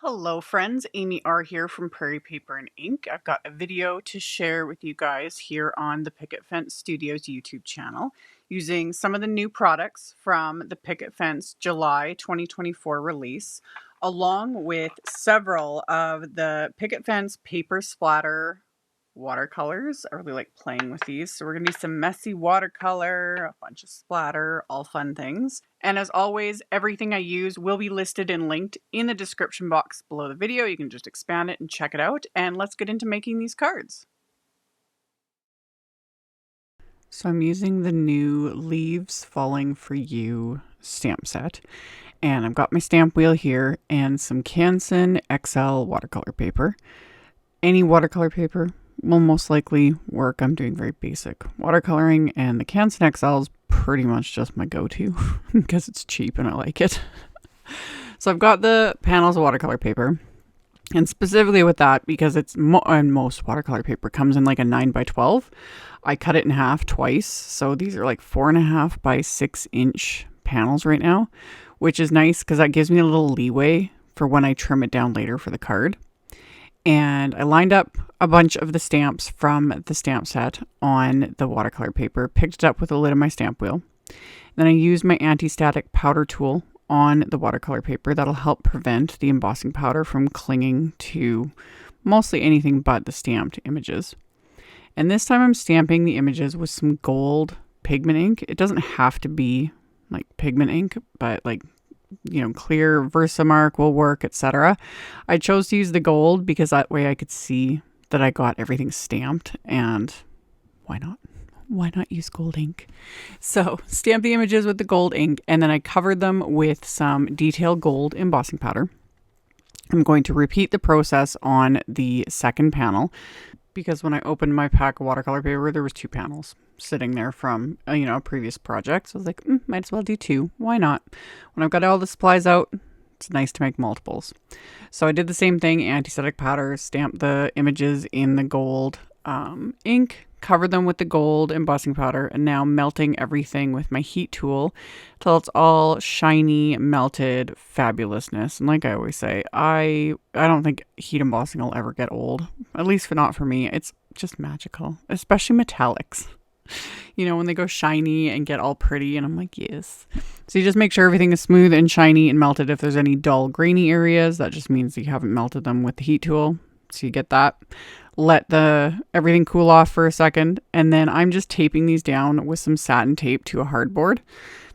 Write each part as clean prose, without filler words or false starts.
Hello friends, Amy R here from Prairie Paper and Ink. I've got a video to share with you guys here on the Picket Fence Studios YouTube channel using some of the new products from the Picket Fence July 2024 release, along with several of the Picket Fence Paper Splatter watercolors. I really like playing with these. So we're going to do some messy watercolor, a bunch of splatter, all fun things. And as always, everything I use will be listed and linked in the description box below the video. You can just expand it and check it out. And let's get into making these cards. So I'm using the new Leaves Falling For You stamp set. And I've got my stamp wheel here and some Canson XL watercolor paper. Any watercolor paper will most likely work. I'm doing very basic watercoloring, and the Canson XL is pretty much just my go-to because it's cheap and I like it. So I've got the panels of watercolor paper, and specifically with that, because it's and most watercolor paper comes in like a 9x12. I cut it in half twice, so these are like 4.5 by 6 inch panels right now, which is nice because that gives me a little leeway for when I trim it down later for the card. And I lined up a bunch of the stamps from the stamp set on the watercolor paper, picked it up with the lid of my stamp wheel. Then I used my anti-static powder tool on the watercolor paper. That'll help prevent the embossing powder from clinging to mostly anything but the stamped images. And this time I'm stamping the images with some gold pigment ink. It doesn't have to be like pigment ink, but like, you know, clear Versamark will work, etc. I chose to use the gold because that way I could see that I got everything stamped, and why not? Why not use gold ink? So stamp the images with the gold ink, and then I covered them with some detail gold embossing powder. I'm going to repeat the process on the second panel because when I opened my pack of watercolor paper, there was 2 panels sitting there from a previous project. So I was like, might as well do 2. Why not? When I've got all the supplies out, it's nice to make multiples. So I did the same thing, anti-static powder, stamped the images in the gold ink, covered them with the gold embossing powder, and now melting everything with my heat tool till it's all shiny, melted fabulousness. And like I always say, I don't think heat embossing will ever get old, at least not for me. It's just magical, especially metallics. When they go shiny and get all pretty, and I'm like, yes. So you just make sure everything is smooth and shiny and melted. If there's any dull grainy areas, that just means that you haven't melted them with the heat tool. So you get that. Let everything cool off for a second, and then I'm just taping these down with some satin tape to a hardboard.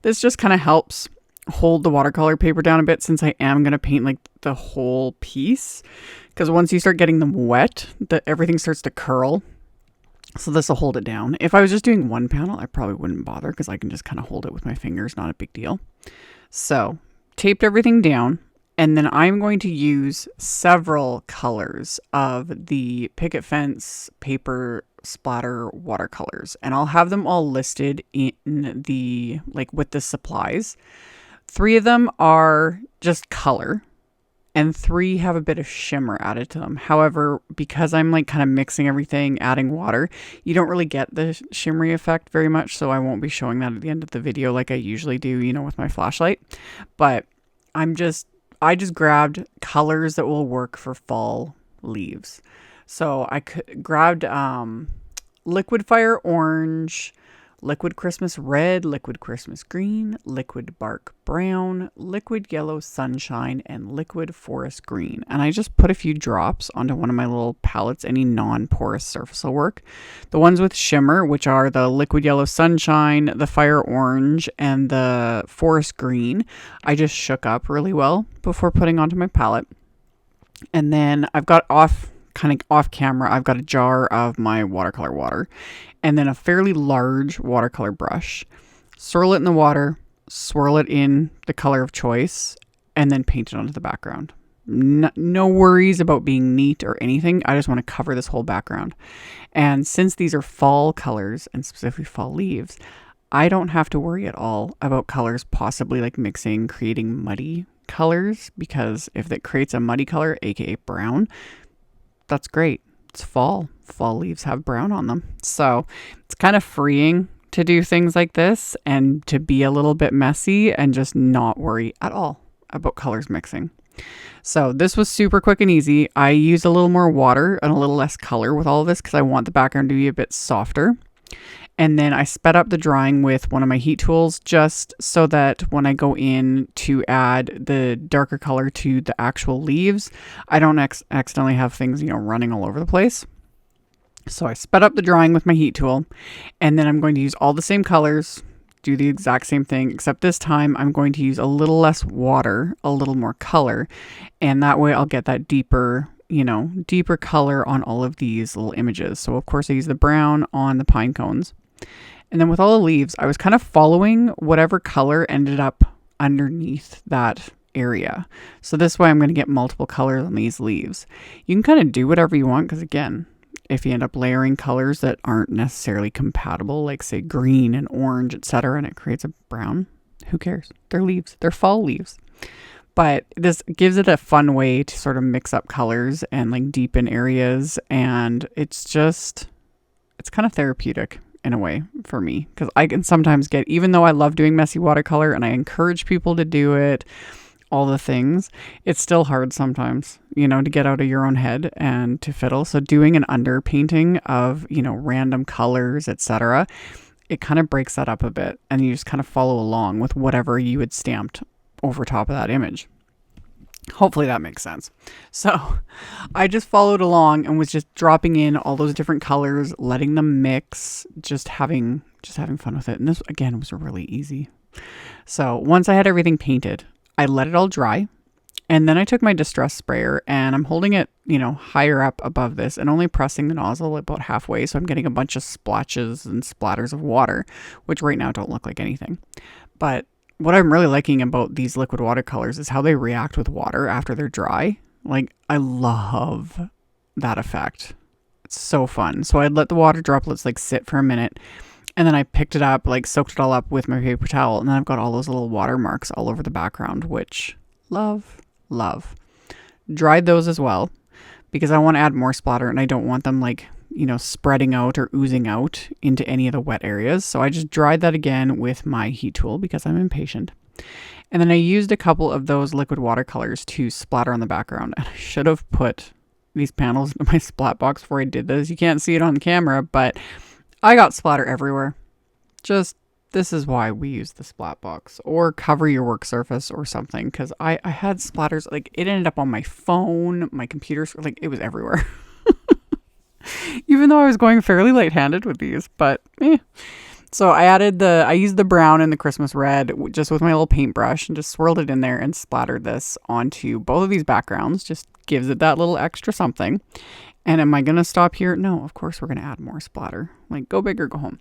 This just kind of helps hold the watercolor paper down a bit, since I am going to paint like the whole piece, because once you start getting them wet, everything starts to curl. So this will hold it down. If I was just doing one panel, I probably wouldn't bother because I can just kind of hold it with my fingers. Not a big deal. So taped everything down. And then I'm going to use several colors of the Picket Fence Paper Splatter watercolors. And I'll have them all listed in the, with the supplies. 3 of them are just color, and 3 have a bit of shimmer added to them. However, because I'm kind of mixing everything, adding water, you don't really get the shimmery effect very much. So I won't be showing that at the end of the video like I usually do, with my flashlight. But I just grabbed colors that will work for fall leaves. So I grabbed Liquid Fire Orange, Liquid Christmas Red, Liquid Christmas Green, Liquid Bark Brown, Liquid Yellow Sunshine, and Liquid Forest Green. And I just put a few drops onto one of my little palettes. Any non-porous surface will work. The ones with shimmer, which are the Liquid Yellow Sunshine, the Fire Orange, and the Forest Green, I just shook up really well before putting onto my palette. And then I've got off camera, I've got a jar of my watercolor water, and then a fairly large watercolor brush. Swirl it in the water, swirl it in the color of choice, and then paint it onto the background. No worries about being neat or anything. I just want to cover this whole background. And since these are fall colors, and specifically fall leaves, I don't have to worry at all about colors possibly mixing, creating muddy colors, because if it creates a muddy color, aka brown, that's great. It's fall. Fall leaves have brown on them. So it's kind of freeing to do things like this and to be a little bit messy and just not worry at all about colors mixing. So this was super quick and easy. I used a little more water and a little less color with all of this because I want the background to be a bit softer. And then I sped up the drying with one of my heat tools just so that when I go in to add the darker color to the actual leaves, I don't accidentally have things, running all over the place. So I sped up the drying with my heat tool, and then I'm going to use all the same colors, do the exact same thing, except this time I'm going to use a little less water, a little more color, and that way I'll get that deeper color on all of these little images. So of course I use the brown on the pine cones. And then with all the leaves, I was kind of following whatever color ended up underneath that area. So this way I'm going to get multiple colors on these leaves. You can kind of do whatever you want because, again, if you end up layering colors that aren't necessarily compatible, like say green and orange, etc., and it creates a brown, who cares? They're leaves. They're fall leaves. But this gives it a fun way to sort of mix up colors and like deepen areas. And it's kind of therapeutic in a way for me, because I can sometimes get, even though I love doing messy watercolor and I encourage people to do it, all the things, it's still hard sometimes, to get out of your own head and to fiddle. So doing an underpainting of, random colors, etc., it kind of breaks that up a bit, and you just kind of follow along with whatever you had stamped over top of that image. Hopefully that makes sense. So I just followed along and was just dropping in all those different colors, letting them mix, just having fun with it. And this, again, was really easy. So once I had everything painted, I let it all dry. And then I took my distress sprayer and I'm holding it, higher up above this and only pressing the nozzle about halfway. So I'm getting a bunch of splotches and splatters of water, which right now don't look like anything. But what I'm really liking about these liquid watercolors is how they react with water after they're dry. Like, I love that effect. It's so fun. So I'd let the water droplets sit for a minute, and then I picked it up, soaked it all up with my paper towel, and then I've got all those little water marks all over the background, which love. Dried those as well because I want to add more splatter and I don't want them spreading out or oozing out into any of the wet areas. So I just dried that again with my heat tool because I'm impatient. And then I used a couple of those liquid watercolors to splatter on the background. And I should have put these panels into my splat box before I did this. You can't see it on camera, but I got splatter everywhere. This is why we use the splat box, or cover your work surface or something. Because I had splatters, it ended up on my phone, my computer, it was everywhere. Even though I was going fairly light-handed with these, but So I used the brown and the Christmas red just with my little paintbrush and just swirled it in there and splattered this onto both of these backgrounds. Just gives it that little extra something. And am I going to stop here? No, of course we're going to add more splatter. Go big or go home.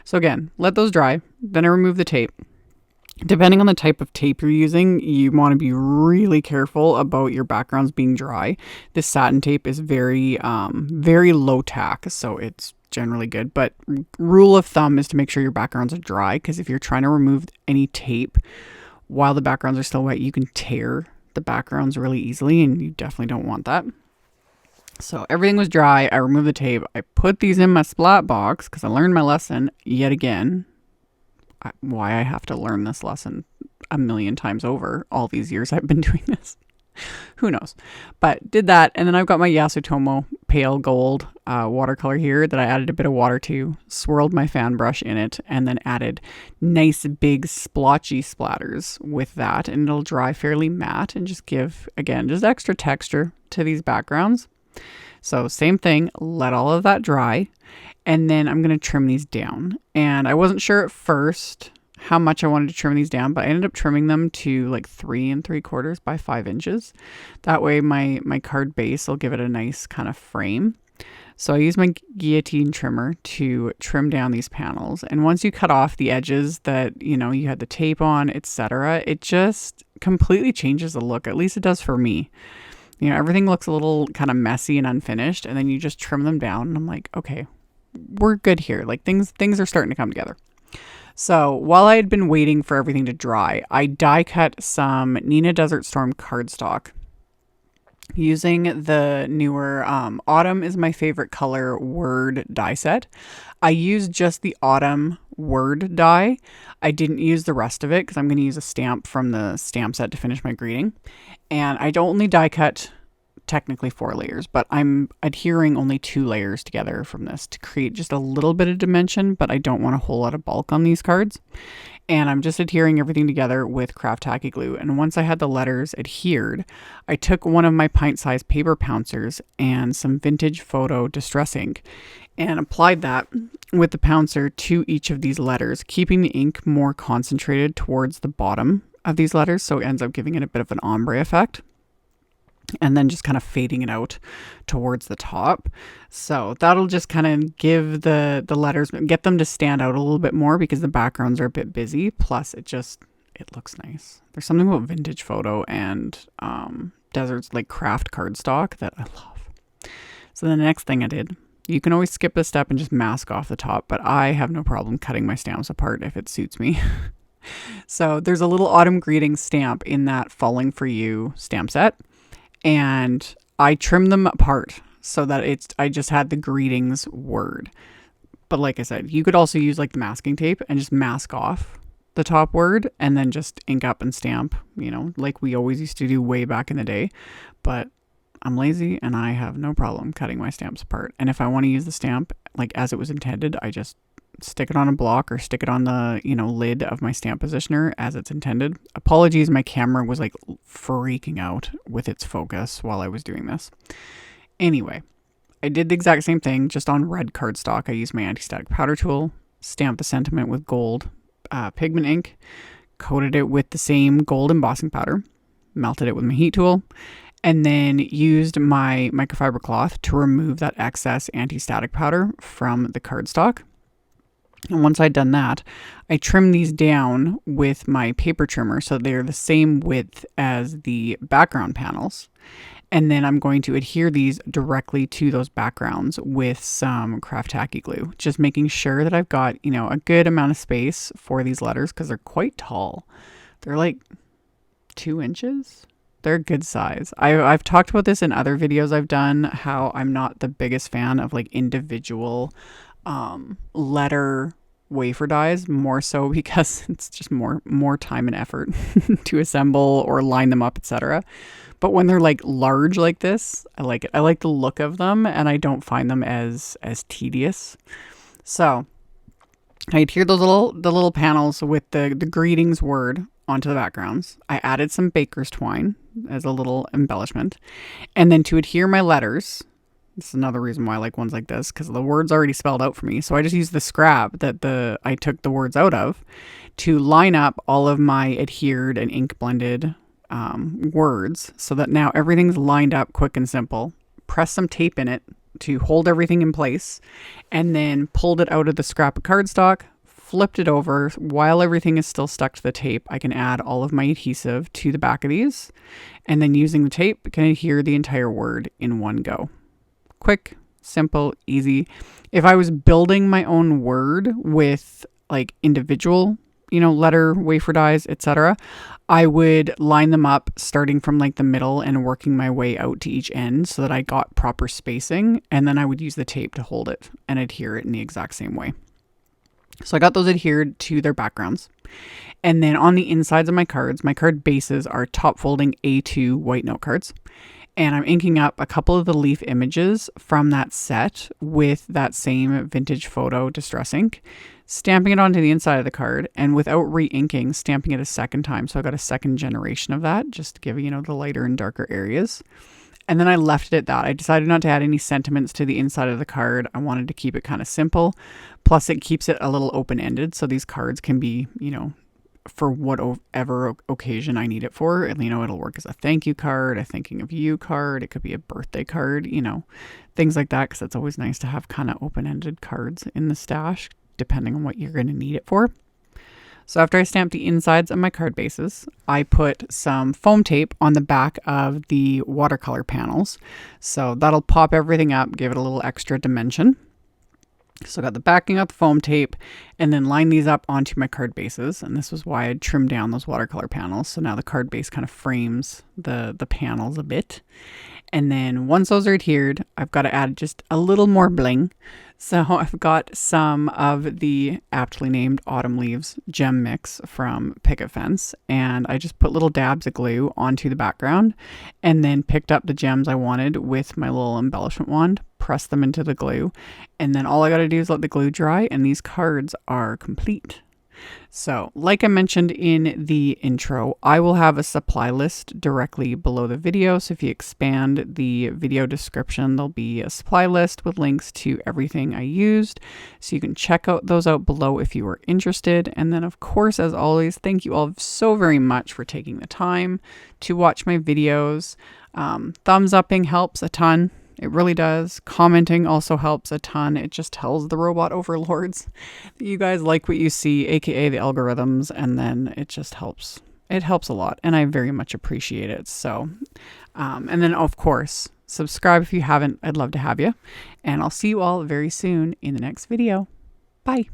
So again, let those dry. Then I remove the tape. Depending on the type of tape you're using, you want to be really careful about your backgrounds being dry. This satin tape is very low tack, so it's generally good. But rule of thumb is to make sure your backgrounds are dry, because if you're trying to remove any tape while the backgrounds are still wet, you can tear the backgrounds really easily, and you definitely don't want that. So everything was dry. I removed the tape. I put these in my splat box because I learned my lesson yet again. Why I have to learn this lesson a million times over all these years I've been doing this. Who knows? But did that, and then I've got my Yasutomo pale gold watercolor here that I added a bit of water to, swirled my fan brush in it, and then added nice big splotchy splatters with that, and it'll dry fairly matte and just give, again, just extra texture to these backgrounds. So same thing, let all of that dry. And then I'm going to trim these down. And I wasn't sure at first how much I wanted to trim these down, but I ended up trimming them to 3 3/4 by 5 inches. That way my card base will give it a nice kind of frame. So I used my guillotine trimmer to trim down these panels. And once you cut off the edges that, you had the tape on, etc., it just completely changes the look. At least it does for me. Everything looks a little kind of messy and unfinished, and then you just trim them down. And I'm like, okay, we're good here. Things are starting to come together. So while I had been waiting for everything to dry, I die cut some Neenah Desert Storm cardstock. using the newer Autumn is my favorite color word die set. I used just the Autumn word die. I didn't use the rest of it because I'm going to use a stamp from the stamp set to finish my greeting. And I don't only die cut technically 4 layers, but I'm adhering only 2 layers together from this to create just a little bit of dimension, but I don't want a whole lot of bulk on these cards. And I'm just adhering everything together with craft tacky glue. And once I had the letters adhered, I took one of my pint-sized paper pouncers and some vintage photo distress ink and applied that with the pouncer to each of these letters, keeping the ink more concentrated towards the bottom of these letters, so it ends up giving it a bit of an ombre effect. And then just kind of fading it out towards the top. So that'll just kind of give the letters, get them to stand out a little bit more because the backgrounds are a bit busy. Plus it looks nice. There's something about vintage photo and deserts like craft cardstock that I love. So the next thing I did, you can always skip a step and just mask off the top, but I have no problem cutting my stamps apart if it suits me. So there's a little autumn greeting stamp in that Falling For You stamp set. And I trimmed them apart so that I just had the greetings word. But like I said, you could also use like the masking tape and just mask off the top word and then just ink up and stamp, like we always used to do way back in the day. But I'm lazy and I have no problem cutting my stamps apart. And if I want to use the stamp like as it was intended, I just stick it on a block or stick it on the, lid of my stamp positioner as it's intended. Apologies, my camera was like freaking out with its focus while I was doing this. Anyway, I did the exact same thing, just on red cardstock. I used my anti-static powder tool, stamped the sentiment with gold pigment ink, coated it with the same gold embossing powder, melted it with my heat tool, and then used my microfiber cloth to remove that excess anti-static powder from the cardstock. And once I'd done that, I trimmed these down with my paper trimmer so they're the same width as the background panels. And then I'm going to adhere these directly to those backgrounds with some craft tacky glue, just making sure that I've got, a good amount of space for these letters because they're quite tall. They're like 2 inches. They're a good size. I've talked about this in other videos I've done, how I'm not the biggest fan of like individual letter wafer dies, more so because it's just more time and effort to assemble or line them up, etc. But when they're like large like this, I like it. I like the look of them and I don't find them as tedious. So I adhered the little panels with the greetings word onto the backgrounds. I added some baker's twine as a little embellishment. And then to adhere my letters, this is another reason why I like ones like this, because the word's already spelled out for me. So I just used the scrap that I took the words out of to line up all of my adhered and ink blended words so that now everything's lined up quick and simple. Press some tape in it to hold everything in place and then pulled it out of the scrap of cardstock, flipped it over. While everything is still stuck to the tape, I can add all of my adhesive to the back of these and then using the tape can adhere the entire word in one go. Quick, simple, easy. If I was building my own word with like individual, letter wafer dies, etc., I would line them up starting from like the middle and working my way out to each end so that I got proper spacing, and then I would use the tape to hold it and adhere it in the exact same way. So I got those adhered to their backgrounds. And then on the insides of my cards, my card bases are top folding A2 white note cards. And I'm inking up a couple of the leaf images from that set with that same vintage photo distress ink, stamping it onto the inside of the card, and without re-inking, stamping it a second time. So I got a second generation of that just to give, the lighter and darker areas. And then I left it at that. I decided not to add any sentiments to the inside of the card. I wanted to keep it kind of simple. Plus it keeps it a little open-ended. So these cards can be, for whatever occasion I need it for. And, it'll work as a thank you card, a thinking of you card. It could be a birthday card, things like that. Because it's always nice to have kind of open-ended cards in the stash, depending on what you're going to need it for. So after I stamped the insides of my card bases, I put some foam tape on the back of the watercolor panels. So that'll pop everything up, give it a little extra dimension. So I got the backing of the foam tape and then lined these up onto my card bases. And this was why I trimmed down those watercolor panels. So now the card base kind of frames the panels a bit. And then once those are adhered, I've got to add just a little more bling. So I've got some of the aptly named Autumn Leaves gem mix from Picket Fence, and I just put little dabs of glue onto the background and then picked up the gems I wanted with my little embellishment wand, pressed them into the glue, and then all I got to do is let the glue dry and these cards are complete. So, like I mentioned in the intro, I will have a supply list directly below the video. So if you expand the video description, there'll be a supply list with links to everything I used. So you can check those out below if you are interested. And then, of course, as always, thank you all so very much for taking the time to watch my videos. Thumbs upping helps a ton. It really does. Commenting also helps a ton. It just tells the robot overlords that you guys like what you see, aka the algorithms, and then it just helps. It helps a lot, and I very much appreciate it. So, and then of course, subscribe if you haven't. I'd love to have you, and I'll see you all very soon in the next video. Bye.